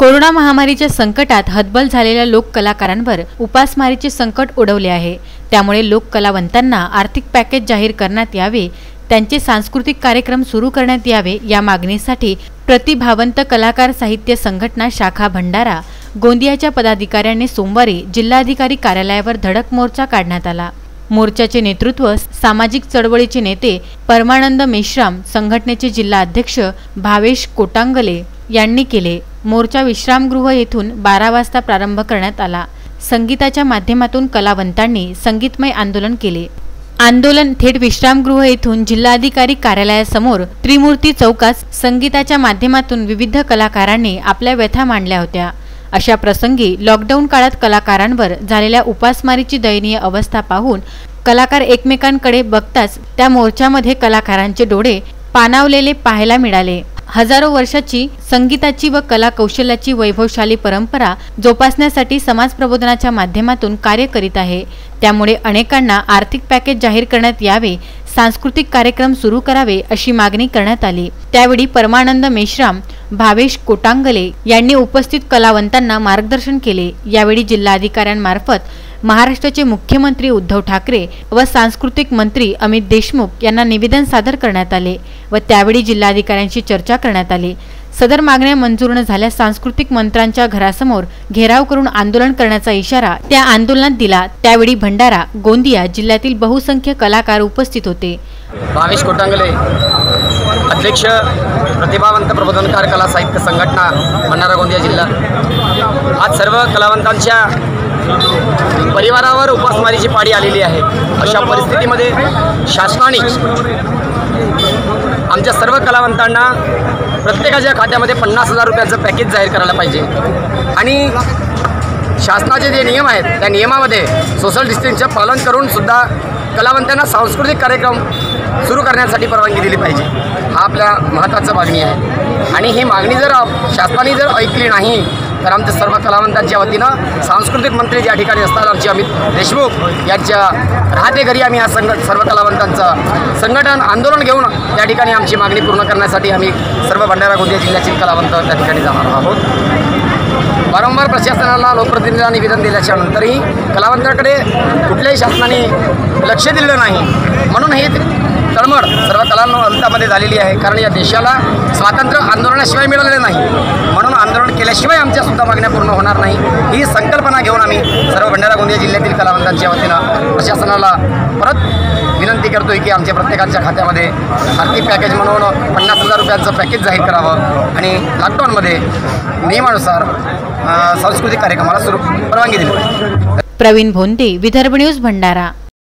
Corona महामारीच्या संकटात हतबल झालेल्या लोक कलाकारांवर उपासमारीचे संकट ओढवले आहे। त्यामुळे लोक कलावंतांना आर्थिक पॅकेज जाहीर करण्यात यावे, त्यांचे सांस्कृतिक कार्यक्रम सुरू करण्यात यावे या मागणीसाठी प्रतिभावंत कलाकार साहित्य संघटना शाखा भंडारा गोंदियाच्या पदाधिकाऱ्यांनी सोमवारी जिल्हाधिकारी कार्यालयावर धडक मोर्चा काढण्यात आला। मोर्चाचे नेतृत्व सामाजिक चळवळीचे नेते परमानंद मेश्राम, संघटनेचे जिल्हा अध्यक्ष भावेश कोटांगले यांनी केले। मोर्चा विश्रामगृह येथून 12 वाजता प्रारंभ करण्यात आला। संगीताच्या माध्यमातून कलावंतांनी संगीतमय आंदोलन केले। आंदोलन थेट विश्रामगृह येथून जिल्हाधिकारी कार्यालयासमोर त्रिमूर्ती चौकात संगीताच्या माध्यमातून विविध कलाकारांनी आपल्या व्यथा मांडल्या होत्या। अशा प्रसंगी लॉकडाऊन काळात कलाकारांवर झालेल्या उपासमारीची दयनीय अवस्था पाहून कलाकार एकमेकांकडे बघताच त्या मोर्चामध्ये कलाकारांचे डोळे पाणावलेले पाहायला मिळाले। हजारो वर्षाची संगीताची व कला कौशल्याची वैभवशाली परंपरा जोपासण्यासाठी समाज प्रबोधनाच्या माध्यमातून कार्य करीत आहे। त्यामुळे अनेकांना आर्थिक पॅकेज जाहीर करण्यात यावे, सांस्कृतिक कार्यक्रम सुरू करावे अशी मागणी करण्यात आली। त्यावेळी परमानंद मेश्राम, भावेश कोटांगले यांनी उपस्थित कलावंतांना मार्गदर्शन केले। यावेळी जिल्हाधिकाऱ्यांमार्फत महाराष्ट्राचे मुख्यमंत्री उद्धव ठाकरे व सांस्कृतिक मंत्री अमित देशमुख यांना निवेदन सादर करण्यात आले व त्यावेळी जिल्हाधिकाऱ्यांशी चर्चा करण्यात आली। सदर मागण्या मंजूर न झाल्यास सांस्कृतिक मंत्र्यांच्या घरासमोर घेराव करून आंदोलन करण्याचा इशारा त्या आंदोलनात दिला। त्यावेळी भंडारा गोंदिया जिल्ह्यातील बहुसंख्य कलाकार उपस्थित होते। भावेश कोटांगले, अध्यक्ष प्रतिभावंत प्रबोधनकार कला साहित्य संघटना भंडारा गोंदिया जिल्हा। आज सर्व कलावंतांच्या परिवारावर उपासमारीची पाळी आलेली आहे। अशा परिस्थितीमध्ये शासनाने आमच्या सर्व कलावंतांना प्रत्येकाच्या खात्यामध्ये 50,000 रुपयाचं पॅकेज जाहीर करायला पाहिजे आणि शासनाचे जे नियम आहेत त्या नियमामध्ये सोशल डिस्टन्सचे पालन करून सुद्धा कलावंतांना सांस्कृतिक कार्यक्रम सुरू करण्यासाठी परवानगी दिली पाहिजे। हा आपल्या महत्त्वाची मागणी आहे आणि ही मागणी जर शासनाने जर ऐकली नाही तर आमच्या सर्व कलावंतांच्या वतीनं सांस्कृतिक मंत्री ज्या ठिकाणी असतात आमचे अमित देशमुख यांच्या राहते घरी आम्ही हा सर्व कलावंतांचं संघटन आंदोलन घेऊन त्या ठिकाणी आमची मागणी पूर्ण करण्यासाठी आम्ही सर्व भंडारा गोंदिया जिल्ह्यातील कलावंत त्या ठिकाणी जाणार आहोत। वारंवार प्रशासनाला लोकप्रतिनिधींना निवेदन दिल्याच्या नंतरही कलावंतांकडे कुठल्याही शासनाने लक्ष दिलेलं नाही, म्हणून ही तळमळ सर्व कलावंतांमध्ये झालेली आहे। कारण या देशाला स्वातंत्र्य आंदोलनाशिवाय मिळालेलं नाही, म्हणून आंदोलन केल्याशिवाय आमच्या सुद्धा मागण्या पूर्ण होणार नाही ही संकल्पना घेऊन आम्ही सर्व भंडारा गोंदिया जिल्ह्यातील कलावंतांच्या वतीनं प्रशासनाला परत विनंती करतोय की आमच्या प्रत्येकाच्या खात्यामध्ये आर्थिक पॅकेज म्हणून 50,000 रुपयांचं पॅकेज जाहीर करावं आणि लॉकडाऊनमध्ये नियमानुसार सांस्कृतिक कार्यक्रमाला परवानगी दिली। प्रवीण भोंदे, विदर्भ न्यूज, भंडारा।